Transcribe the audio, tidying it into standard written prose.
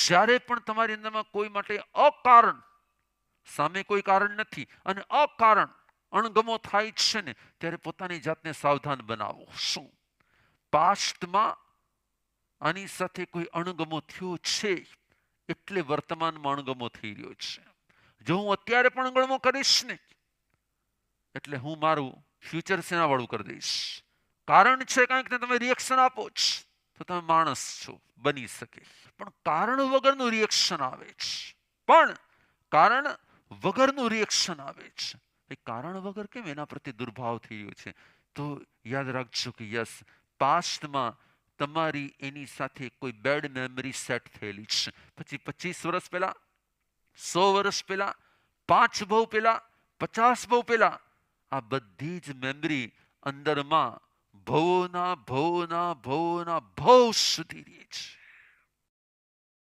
જ્યારે પણ તમારી અંદરમાં કોઈ માટે અકારણ, સામે કોઈ કારણ નથી અને અકારણ અણગમો થાય છે ને, ત્યારે પોતાની જાતને સાવધાન બનાવો. શું પાસ્ટમાં આની સાથે કોઈ અણગમો થયો છે, એટલે વર્તમાનમાં અણગમો થઈ રહ્યો છે. જો હું અત્યારે પણ અણગમો કરીશ ને, એટલે હું મારું ફ્યુચર શેના વાળું કરી દઈશ. કારણ છે કાંઈક ને તમે રિએક્શન આપો જ, તો તમે માણસ છો, બની શકે. પણ કારણ વગરનું રિએક્શન આવે છે. પણ કારણ વગરનું રિએક્શન આવે છે. એ કારણ વગર કેમ એના પ્રત્યે દુર્ભાવ થઈ રહ્યો છે? તો યાદ રાખજો કે યસ, પાસ્ટમાં તમારી એની સાથે કોઈ બેડ મેમરી સેટ થયેલી છે. પછી 25 વર્ષ પહેલા, 100 વર્ષ પહેલા, 5 બહુ પહેલા, 50 બહુ પહેલા, આ બધી જ મેમરી અંદરમાં ભવોના ભવ સુધી રહે છે.